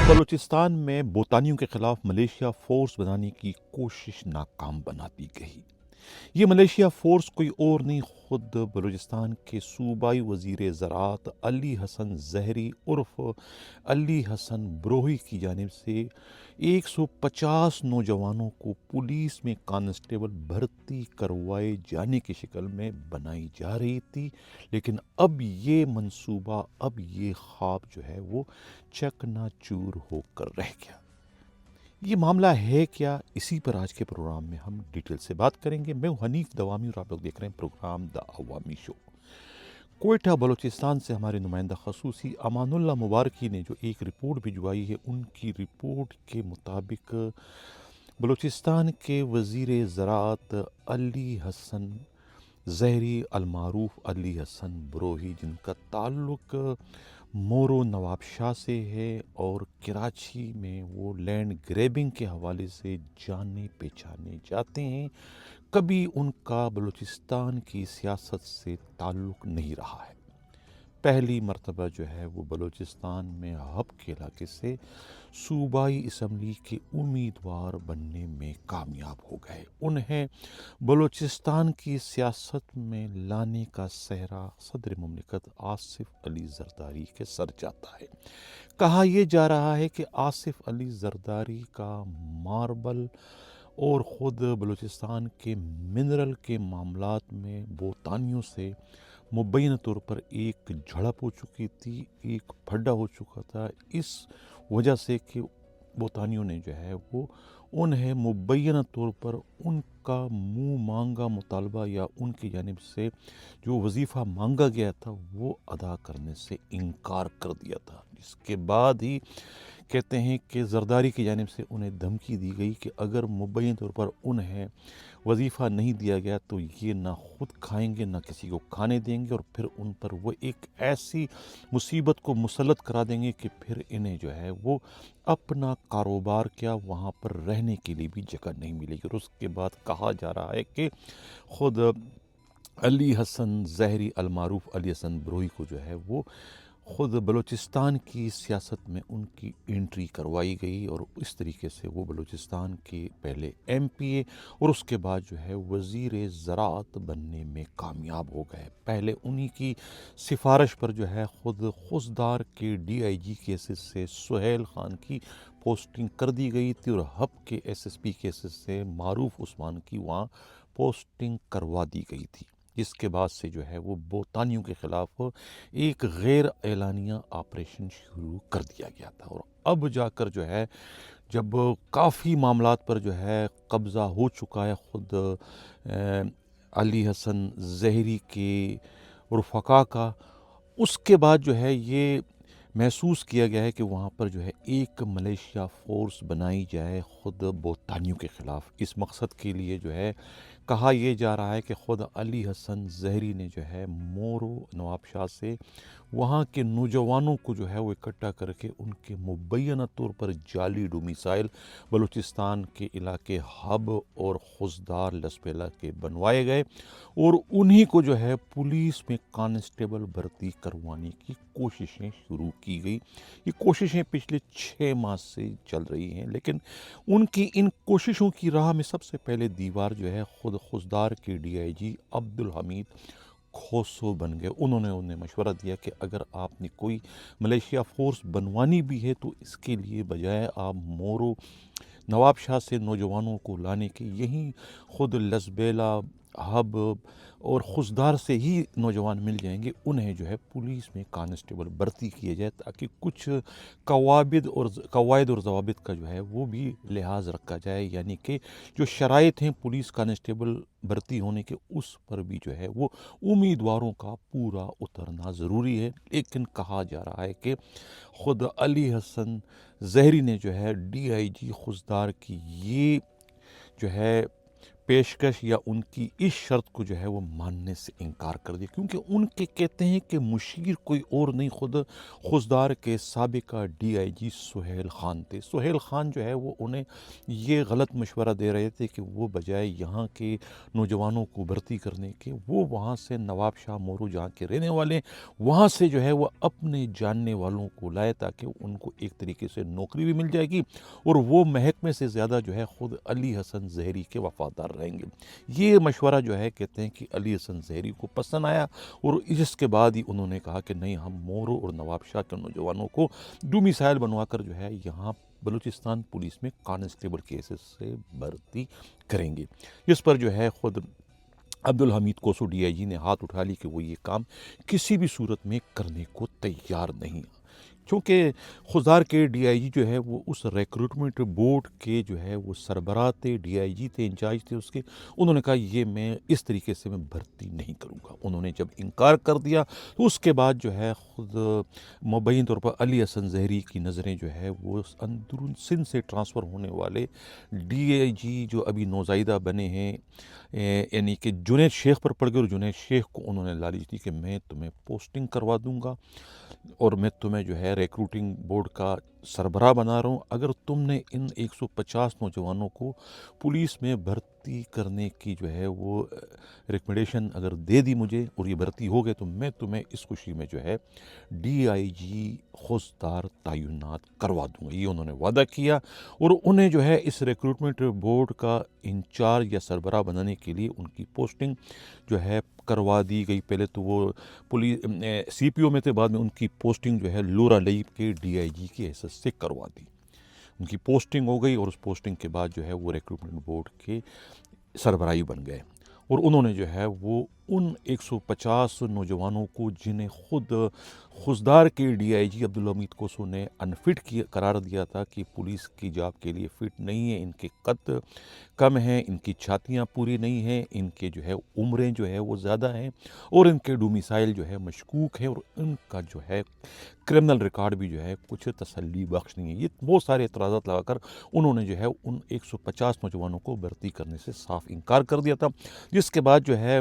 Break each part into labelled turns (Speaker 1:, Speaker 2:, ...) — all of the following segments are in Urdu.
Speaker 1: بلوچستان میں بوتانیوں کے خلاف ملیشیا فورس بنانے کی کوشش ناکام بنا دی گئی۔ یہ ملیشیا فورس کوئی اور نہیں، خود بلوچستان کے صوبائی وزیر زراعت علی حسن زہری عرف علی حسن بروہی کی جانب سے 150 نوجوانوں کو پولیس میں کانسٹیبل بھرتی کروائے جانے کی شکل میں بنائی جا رہی تھی، لیکن اب یہ منصوبہ، اب یہ خواب جو ہے وہ چکنا چور ہو کر رہ گیا۔ یہ معاملہ ہے کیا؟ اسی پر آج کے پروگرام میں ہم ڈیٹیل سے بات کریں گے۔ میں ہوں حنیف دوامی اور آپ لوگ دیکھ رہے ہیں پروگرام دا عوامی شو۔ کوئٹہ بلوچستان سے ہمارے نمائندہ خصوصی امان اللہ مبارکی نے جو ایک رپورٹ بھجوائی ہے، ان کی رپورٹ کے مطابق بلوچستان کے وزیر زراعت علی حسن زہری المعروف علی حسن بروہی، جن کا تعلق مورو نواب شاہ سے ہے اور کراچی میں وہ لینڈ گریبنگ کے حوالے سے جانے پہچانے جاتے ہیں، کبھی ان کا بلوچستان کی سیاست سے تعلق نہیں رہا ہے۔ پہلی مرتبہ جو ہے وہ بلوچستان میں ہب کے علاقے سے صوبائی اسمبلی کے امیدوار بننے میں کامیاب ہو گئے۔ انہیں بلوچستان کی سیاست میں لانے کا سہرا صدر مملکت آصف علی زرداری کے سر جاتا ہے۔ کہا یہ جا رہا ہے کہ آصف علی زرداری کا ماربل اور خود بلوچستان کے منرل کے معاملات میں بوتانیوں سے مبینہ طور پر ایک جھڑپ ہو چکی تھی، ایک پھڈا ہو چکا تھا، اس وجہ سے کہ بوتانیوں نے جو ہے وہ انہیں مبینہ طور پر ان کا منہ مانگا مطالبہ یا ان کی جانب سے جو وظیفہ مانگا گیا تھا وہ ادا کرنے سے انکار کر دیا تھا، جس کے بعد ہی کہتے ہیں کہ زرداری کی جانب سے انہیں دھمکی دی گئی کہ اگر مبینہ طور پر انہیں وظیفہ نہیں دیا گیا تو یہ نہ خود کھائیں گے نہ کسی کو کھانے دیں گے، اور پھر ان پر وہ ایک ایسی مصیبت کو مسلط کرا دیں گے کہ پھر انہیں جو ہے وہ اپنا کاروبار کیا وہاں پر رہنے کے لیے بھی جگہ نہیں ملے گی۔ اور اس کے بعد کہا جا رہا ہے کہ خود علی حسن زہری المعروف علی حسن بروہی کو جو ہے وہ خود بلوچستان کی سیاست میں ان کی انٹری کروائی گئی، اور اس طریقے سے وہ بلوچستان کے پہلے ایم پی اے اور اس کے بعد جو ہے وزیر زراعت بننے میں کامیاب ہو گئے۔ پہلے انہی کی سفارش پر جو ہے خود خوزدار کے ڈی آئی جی کیسز سے سہیل خان کی پوسٹنگ کر دی گئی تھی، اور ہب کے ایس ایس پی کیسز سے معروف عثمان کی وہاں پوسٹنگ کروا دی گئی تھی، جس کے بعد سے جو ہے وہ بوتانیوں کے خلاف ایک غیر اعلانیہ آپریشن شروع کر دیا گیا تھا۔ اور اب جا کر جو ہے جب کافی معاملات پر جو ہے قبضہ ہو چکا ہے خود علی حسن زہری کے رفقا کا، اس کے بعد جو ہے یہ محسوس کیا گیا ہے کہ وہاں پر جو ہے ایک ملیشیا فورس بنائی جائے خود بوتانیوں کے خلاف۔ اس مقصد کے لیے جو ہے کہا یہ جا رہا ہے کہ خود علی حسن زہری نے جو ہے مورو نواب شاہ سے وہاں کے نوجوانوں کو جو ہے وہ اکٹھا کر کے ان کے مبینہ طور پر جعلی ڈومیسائل بلوچستان کے علاقے ہب اور خوزدار لسپیلا کے بنوائے گئے، اور انہی کو جو ہے پولیس میں کانسٹیبل بھرتی کروانے کی کوششیں شروع کی گئی۔ یہ کوششیں پچھلے 6 ماہ سے چل رہی ہیں، لیکن ان کی ان کوششوں کی راہ میں سب سے پہلے دیوار جو ہے خود خوزدار کے ڈی آئی جی عبدالحمید کھوسو بن گئے۔ انہیں مشورہ دیا کہ اگر آپ نے کوئی ملیشیا فورس بنوانی بھی ہے تو اس کے لیے بجائے آپ مورو نواب شاہ سے نوجوانوں کو لانے کے، یہیں خود لسبیلا ہب اور خوزدار سے ہی نوجوان مل جائیں گے، انہیں جو ہے پولیس میں کانسٹیبل بھرتی کیا جائے تاکہ کچھ قواعد اور ضوابط کا جو ہے وہ بھی لحاظ رکھا جائے، یعنی کہ جو شرائط ہیں پولیس کانسٹیبل بھرتی ہونے کے اس پر بھی جو ہے وہ امیدواروں کا پورا اترنا ضروری ہے۔ لیکن کہا جا رہا ہے کہ خود علی حسن زہری نے جو ہے ڈی آئی جی خوزدار کی یہ جو ہے پیشکش یا ان کی اس شرط کو جو ہے وہ ماننے سے انکار کر دیا، کیونکہ ان کے کہتے ہیں کہ مشیر کوئی اور نہیں، خود خضدار کے سابقہ ڈی آئی جی سہیل خان تھے۔ سہیل خان جو ہے وہ انہیں یہ غلط مشورہ دے رہے تھے کہ وہ بجائے یہاں کے نوجوانوں کو بھرتی کرنے کے، وہ وہاں سے نواب شاہ مورو جہاں کے رہنے والے وہاں سے جو ہے وہ اپنے جاننے والوں کو لائے، تاکہ ان کو ایک طریقے سے نوکری بھی مل جائے گی اور وہ محکمے سے زیادہ جو ہے خود علی حسن زہری کے وفادار رہیں گے۔ یہ مشورہ جو ہے کہتے ہیں کہ علی حسن زہری کو پسند آیا، اور اس کے بعد ہی انہوں نے کہا کہ نہیں، ہم مورو اور نواب شاہ کے نوجوانوں کو ڈومیسائل بنوا کر جو ہے یہاں بلوچستان پولیس میں کانسٹیبل کیسز سے بھرتی کریں گے۔ اس پر جو ہے خود عبدالحمید کوسو ڈی آئی جی نے ہاتھ اٹھا لی کہ وہ یہ کام کسی بھی صورت میں کرنے کو تیار نہیں، چونکہ خضدار کے ڈی آئی جی جو ہے وہ اس ریکروٹمنٹ بورڈ کے جو ہے وہ سربراہ تھے، ڈی آئی جی تھے، انچارج تھے اس کے۔ انہوں نے کہا یہ میں اس طریقے سے میں بھرتی نہیں کروں گا۔ انہوں نے جب انکار کر دیا تو اس کے بعد جو ہے خود مبین طور پر علی حسن زہری کی نظریں جو ہے وہ اندرون سندھ سے ٹرانسفر ہونے والے ڈی آئی جی جو ابھی نوزائیدہ بنے ہیں، یعنی کہ جنید شیخ پر پڑ گئے، اور جنید شیخ کو انہوں نے لالچ دی کہ میں تمہیں پوسٹنگ کروا دوں گا اور میں تمہیں جو ہے ریکروٹنگ بورڈ کا سربراہ بنا رہا ہوں، اگر تم نے ان 150 نوجوانوں کو پولیس میں بھرتی کرنے کی جو ہے وہ ریکمنڈیشن اگر دے دی مجھے اور یہ بھرتی ہو گئے، تو میں تمہیں اس خوشی میں جو ہے ڈی آئی جی خضدار تعینات کروا دوں گا۔ یہ انہوں نے وعدہ کیا، اور انہیں جو ہے اس ریکروٹمنٹ بورڈ کا انچارج یا سربراہ بنانے کے لیے ان کی پوسٹنگ جو ہے کروا دی گئی۔ پہلے تو وہ سی پی او میں تھے، بعد میں ان کی پوسٹنگ جو ہے لورا لیب کے ڈی آئی جی کی حیثیت سے کروا دی۔ ان کی پوسٹنگ ہو گئی، اور اس پوسٹنگ کے بعد جو ہے وہ ریکروٹمنٹ بورڈ کے سربراہی بن گئے، اور انہوں نے جو ہے وہ ان 150 نوجوانوں کو جنہیں خود خضدار کے ڈی آئی جی عبدالحمید کوسو نے انفٹ قرار دیا تھا کہ پولیس کی جاب کے لیے فٹ نہیں ہے، ان کے قد کم ہیں، ان کی چھاتیاں پوری نہیں ہیں، ان کے جو ہے عمریں جو ہے وہ زیادہ ہیں، اور ان کے ڈومیسائل جو ہے مشکوک ہے، اور ان کا جو ہے کرمنل ریکارڈ بھی جو ہے کچھ تسلی بخش نہیں ہے۔ یہ بہت سارے اعتراضات لگا کر انہوں نے جو ہے ان 150 نوجوانوں کو بھرتی کرنے سے صاف انکار کر دیا تھا، جس کے بعد جو ہے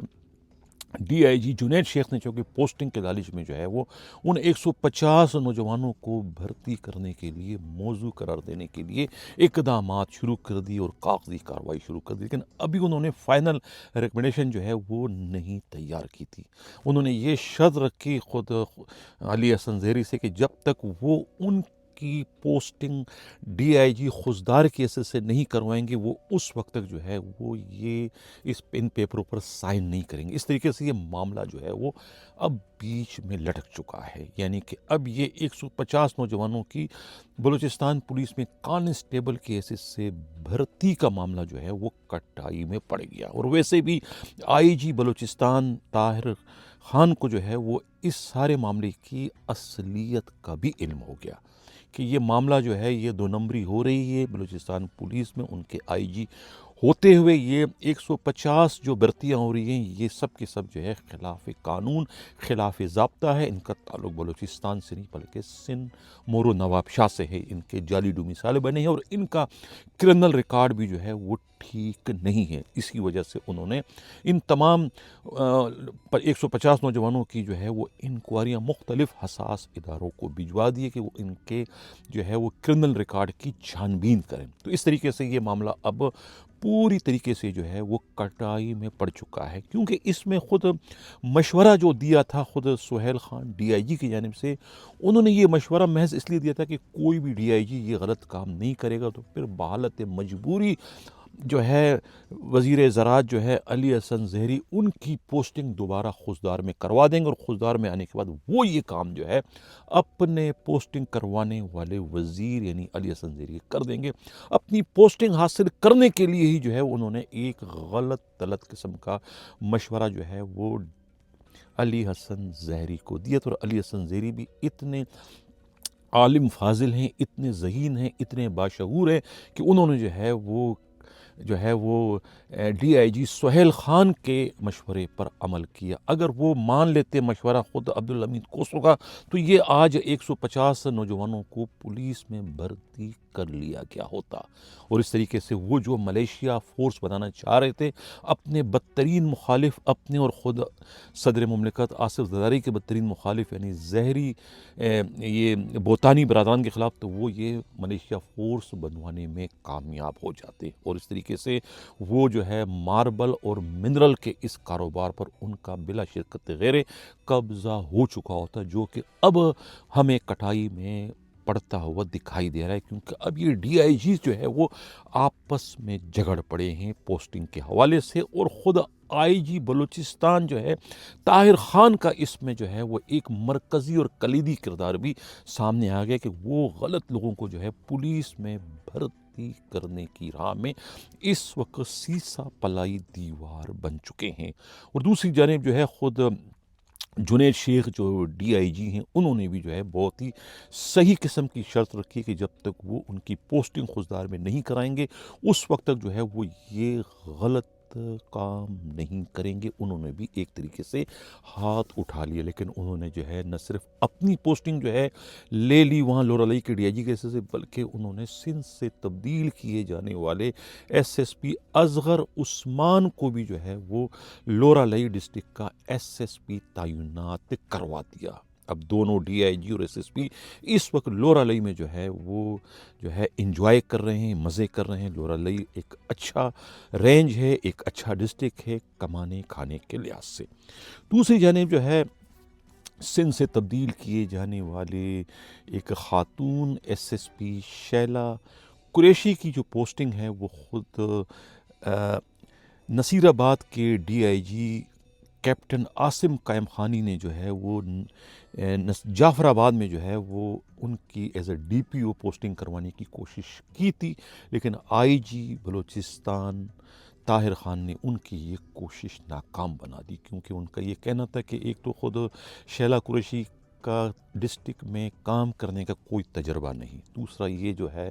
Speaker 1: ڈی آئی جی جنید شیخ نے چونکہ پوسٹنگ کے لالچ میں جو ہے وہ ان 150 نوجوانوں کو بھرتی کرنے کے لیے موضوع قرار دینے کے لیے اقدامات شروع کر دی اور کاغذی کارروائی شروع کر دی، لیکن ابھی انہوں نے فائنل ریکمنڈیشن جو ہے وہ نہیں تیار کی تھی۔ انہوں نے یہ شرط رکھی خود علی حسن زہری سے کہ جب تک وہ ان کی پوسٹنگ ڈی آئی جی خضدار کی حیثیت سے نہیں کروائیں گے، وہ اس وقت تک جو ہے وہ یہ ان پیپروں پر سائن نہیں کریں گے۔ اس طریقے سے یہ معاملہ جو ہے وہ اب بیچ میں لٹک چکا ہے، یعنی کہ اب یہ 150 نوجوانوں کی بلوچستان پولیس میں کانسٹیبل کی حیثیت سے بھرتی کا معاملہ جو ہے وہ کٹائی میں پڑ گیا، اور ویسے بھی آئی جی بلوچستان طاہر خان کو جو ہے وہ اس سارے معاملے کی اصلیت کا بھی علم ہو گیا کہ یہ معاملہ جو ہے یہ 2 نمبری ہو رہی ہے بلوچستان پولیس میں۔ ان کے آئی جی ہوتے ہوئے یہ 150 جو بھرتیاں ہو رہی ہیں، یہ سب کے سب جو ہے خلاف قانون، خلاف ضابطہ ہے۔ ان کا تعلق بلوچستان سے نہیں بلکہ سندھ مورو نواب شاہ سے ہے۔ ان کے جعلی ڈومیسائل بنے ہیں، اور ان کا کرمنل ریکارڈ بھی جو ہے وہ ٹھیک نہیں ہے۔ اسی وجہ سے انہوں نے ان تمام 150 نوجوانوں کی جو ہے وہ انکوائریاں مختلف حساس اداروں کو بھجوا دیے کہ وہ ان کے جو ہے وہ کرمنل ریکارڈ کی چھان بین کریں۔ تو اس طریقے سے یہ معاملہ اب پوری طریقے سے جو ہے وہ کٹائی میں پڑ چکا ہے، کیونکہ اس میں خود مشورہ جو دیا تھا خود سہیل خان ڈی آئی جی کی جانب سے، انہوں نے یہ مشورہ محض اس لیے دیا تھا کہ کوئی بھی ڈی آئی جی یہ غلط کام نہیں کرے گا تو پھر بحالت مجبوری جو ہے وزیر زراعت جو ہے علی حسن زہری ان کی پوسٹنگ دوبارہ خضدار میں کروا دیں گے، اور خضدار میں آنے کے بعد وہ یہ کام جو ہے اپنے پوسٹنگ کروانے والے وزیر یعنی علی حسن زہری کر دیں گے۔ اپنی پوسٹنگ حاصل کرنے کے لیے ہی جو ہے انہوں نے ایک غلط طلط قسم کا مشورہ جو ہے وہ علی حسن زہری کو دیا تھا، اور علی حسن زہری بھی اتنے عالم فاضل ہیں، اتنے ذہین ہیں، اتنے باشعور ہیں کہ انہوں نے جو ہے وہ جو ہے وہ ڈی آئی جی سہیل خان کے مشورے پر عمل کیا۔ اگر وہ مان لیتے مشورہ خود عبدالحمید کوسو کا تو یہ آج 150 نوجوانوں کو پولیس میں بھرتی کر لیا گیا ہوتا، اور اس طریقے سے وہ جو ملیشیا فورس بنانا چاہ رہے تھے، اپنے بدترین مخالف، اپنے اور خود صدر مملکت آصف زرداری کے بدترین مخالف یعنی زہری یہ بوتانی برادران کے خلاف، تو وہ یہ ملیشیا فورس بنوانے میں کامیاب ہو جاتے، اور اس طریقے سے وہ جو ہے ماربل اور منرل کے اس کاروبار پر ان کا بلا شرکت غیر قبضہ ہو چکا ہوتا، جو کہ اب ہمیں کٹائی میں پڑتا ہوا دکھائی دے رہا ہے، کیونکہ اب یہ ڈی آئی جی جو ہے وہ آپس میں جھگڑ پڑے ہیں پوسٹنگ کے حوالے سے، اور خود آئی جی بلوچستان جو ہے طاہر خان کا اس میں جو ہے وہ ایک مرکزی اور کلیدی کردار بھی سامنے آ گیا کہ وہ غلط لوگوں کو جو ہے پولیس میں بھرتی کرنے کی راہ میں اس وقت سیسا پلائی دیوار بن چکے ہیں۔ اور دوسری جانب جو ہے خود جنید شیخ جو ڈی آئی جی ہیں، انہوں نے بھی جو ہے بہت ہی صحیح قسم کی شرط رکھی کہ جب تک وہ ان کی پوسٹنگ خوزدار میں نہیں کرائیں گے اس وقت تک جو ہے وہ یہ غلط کام نہیں کریں گے۔ انہوں نے بھی ایک طریقے سے ہاتھ اٹھا لیا، لیکن انہوں نے جو ہے نہ صرف اپنی پوسٹنگ جو ہے لے لی وہاں لورالائی کے ڈی آئی جی کے حصے سے، بلکہ انہوں نے سندھ سے تبدیل کیے جانے والے ایس ایس پی اصغر عثمان کو بھی جو ہے وہ لورالائی ڈسٹرکٹ کا ایس ایس پی تعینات کروا دیا۔ اب دونوں ڈی آئی جی اور ایس ایس پی اس وقت لورالائی میں جو ہے وہ جو ہے انجوائے کر رہے ہیں، مزے کر رہے ہیں۔ لورالائی ایک اچھا رینج ہے، ایک اچھا ڈسٹرکٹ ہے کمانے کھانے کے لحاظ سے۔ دوسری جانب جو ہے سندھ سے تبدیل کیے جانے والے ایک خاتون S S P Sheila Qureshi کی جو پوسٹنگ ہے وہ خود نصیر آباد کے D I G captain Asim Qaimkhani نے جو ہے وہ جعفر آباد میں جو ہے وہ ان کی as a D P O posting کروانے کی کوشش کی تھی، لیکن آئی جی بلوچستان طاہر خان نے ان کی یہ کوشش ناکام بنا دی، کیونکہ ان کا یہ کہنا تھا کہ ایک تو خود شیلا قریشی کا ڈسٹرکٹ میں کام کرنے کا کوئی تجربہ نہیں، دوسرا یہ جو ہے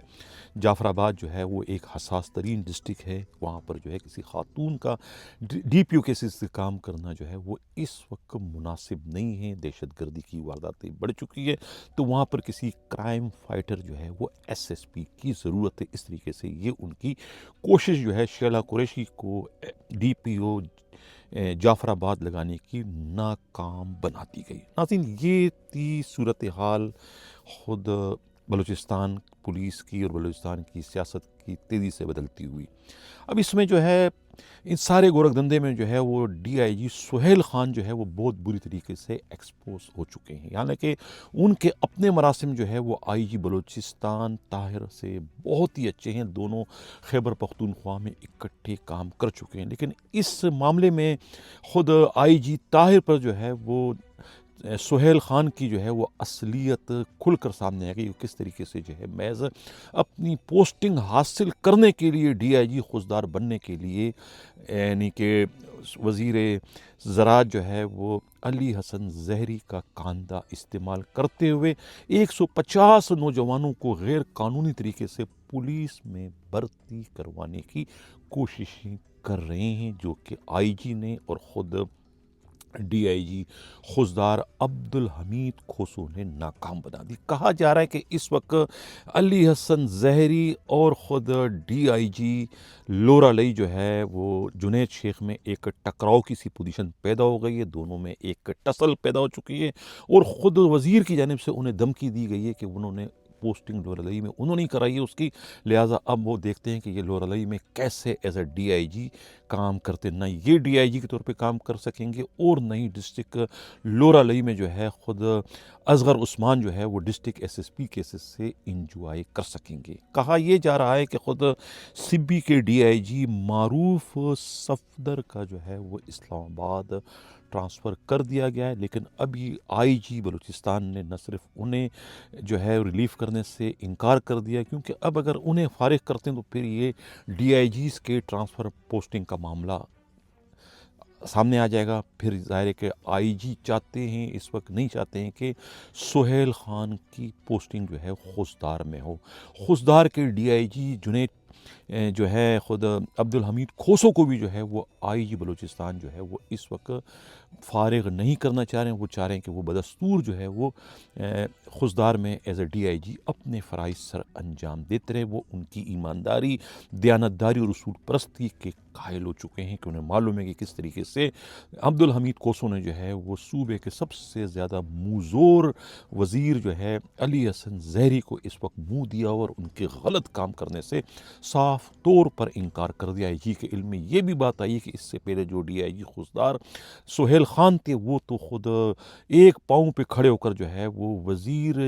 Speaker 1: جعفر آباد جو ہے وہ ایک حساس ترین ڈسٹرکٹ ہے، وہاں پر جو ہے کسی خاتون کا ڈی پی او کے سے کام کرنا جو ہے وہ اس وقت مناسب نہیں ہے۔ دہشت گردی کی وارداتیں بڑھ چکی ہے، تو وہاں پر کسی کرائم فائٹر جو ہے وہ ایس ایس پی کی ضرورت ہے۔ اس طریقے سے یہ ان کی کوشش جو ہے شیلا قریشی کو ڈی پی او جعفر آباد لگانے کی ناکام بناتی گئی۔ ناظرین، یہ تھی صورتحال خود بلوچستان پولیس کی اور بلوچستان کی سیاست کی تیزی سے بدلتی ہوئی۔ اب اس میں جو ہے ان سارے گورکھ دھندے میں جو ہے وہ ڈی آئی جی سہیل خان جو ہے وہ بہت بری طریقے سے ایکسپوز ہو چکے ہیں، یعنی کہ ان کے اپنے مراسم جو ہے وہ آئی جی بلوچستان طاہر سے بہت ہی اچھے ہیں، دونوں خیبر پختونخوا میں اکٹھے کام کر چکے ہیں، لیکن اس معاملے میں خود آئی جی طاہر پر جو ہے وہ سہیل خان کی جو ہے وہ اصلیت کھل کر سامنے آ گئی، کس طریقے سے جو ہے محض اپنی پوسٹنگ حاصل کرنے کے لیے ڈی آئی جی خوزدار بننے کے لیے یعنی کہ وزیر زراعت جو ہے وہ علی حسن زہری کا کاندھا استعمال کرتے ہوئے 150 نوجوانوں کو غیر قانونی طریقے سے پولیس میں بھرتی کروانے کی کوششیں کر رہے ہیں، جو کہ آئی جی نے اور خود ڈی آئی جی خوزدار عبدالحمید کھوسو نے ناکام بنا دی۔ کہا جا رہا ہے کہ اس وقت علی حسن زہری اور خود ڈی آئی جی لورالائی جو ہے وہ جنید شیخ میں ایک ٹکراؤ کی سی پوزیشن پیدا ہو گئی ہے، دونوں میں ایک ٹسل پیدا ہو چکی ہے، اور خود وزیر کی جانب سے انہیں دھمکی دی گئی ہے کہ انہوں نے پوسٹنگ لورالائی میں انہوں نے کرائی ہے اس کی، لہٰذا اب وہ دیکھتے ہیں کہ یہ لورالائی میں کیسے ایز اے ڈی آئی جی کام کرتے، نہ یہ ڈی آئی جی کے طور پہ کام کر سکیں گے، اور نہ ہی ڈسٹرکٹ لورالائی میں جو ہے خود اصغر عثمان جو ہے وہ ڈسٹرکٹ ایس ایس پی کیسز سے انجوائے کر سکیں گے۔ کہا یہ جا رہا ہے کہ خود سبی کے ڈی آئی جی معروف صفدر کا جو ہے وہ اسلام آباد ٹرانسفر کر دیا گیا ہے، لیکن ابھی آئی جی بلوچستان نے نہ صرف انہیں جو ہے ریلیف کرنے سے انکار کر دیا، کیونکہ اب اگر انہیں فارغ کرتے ہیں تو پھر یہ ڈی آئی جیز کے ٹرانسفر پوسٹنگ کا معاملہ سامنے آ جائے گا۔ پھر ظاہر ہے کہ آئی جی چاہتے ہیں، اس وقت نہیں چاہتے ہیں کہ سہیل خان کی پوسٹنگ جو ہے خوزدار میں ہو۔ خوزدار کے ڈی آئی جی جنید جو ہے خود عبدالحمید کھوسو کو بھی جو ہے وہ آئی جی بلوچستان جو ہے وہ اس وقت فارغ نہیں کرنا چاہ رہے ہیں. وہ چاہ رہے ہیں کہ وہ بدستور جو ہے وہ خضدار میں ایز اے ڈی آئی جی اپنے فرائض سر انجام دیتے رہے. وہ ان کی ایمانداری، دیانتداری اور اصول پرستی کے قائل ہو چکے ہیں کہ انہیں معلوم ہے کہ کس طریقے سے عبدالحمید کوسو نے جو ہے وہ صوبے کے سب سے زیادہ موزور وزیر جو ہے علی حسن زہری کو اس وقت منہ دیا اور ان کے غلط کام کرنے سے صاف طور پر انکار کر دیا. آئی جی کے علم میں یہ بھی بات آئی کہ اس سے پہلے جو ڈی آئی جی خضدار سہیل خان تھے وہ تو خود ایک پاؤں پہ کھڑے ہو کر جو ہے وہ وزیر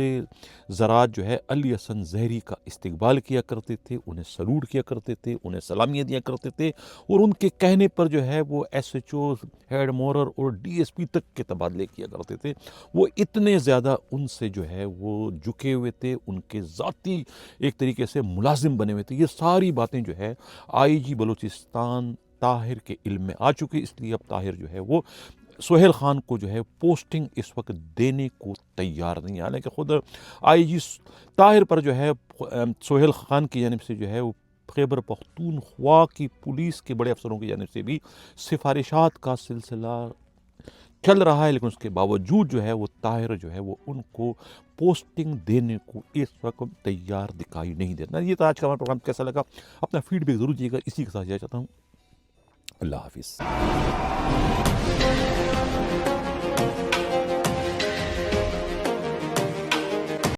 Speaker 1: زراعت جو ہے علی حسن زہری کا استقبال کیا کرتے تھے، انہیں سلوٹ کیا کرتے تھے، انہیں سلامیاں دیا کرتے تھے، اور ان کے کہنے پر جو ہے وہ ایس ایچ او، ہیڈ مورر اور ڈی ایس پی تک کے تبادلے کیا کرتے تھے. وہ اتنے زیادہ ان سے جو ہے وہ جھکے ہوئے تھے، ان کے ذاتی ایک طریقے سے ملازم بنے ہوئے تھے. یہ ساری باتیں جو ہے آئی جی بلوچستان طاہر کے علم میں آ چکی، اس لیے اب طاہر جو ہے وہ سہیل خان کو جو ہے پوسٹنگ اس وقت دینے کو تیار نہیں. حالانکہ خود آئی جی طاہر پر جو ہے سہیل خان کی جانب سے جو ہے وہ خیبر پختونخوا کی پولیس کے بڑے افسروں کی جانب سے بھی سفارشات کا سلسلہ چل رہا ہے، لیکن اس کے باوجود جو ہے وہ طاہر جو ہے وہ ان کو پوسٹنگ دینے کو اس وقت تیار دکھائی نہیں دیتا. یہ تو آج کا ہمارا پروگرام کیسا لگا، اپنا فیڈ بیک ضرور دیجیے گا. اسی کے ساتھ جانا چاہتا ہوں. اللہ حافظ.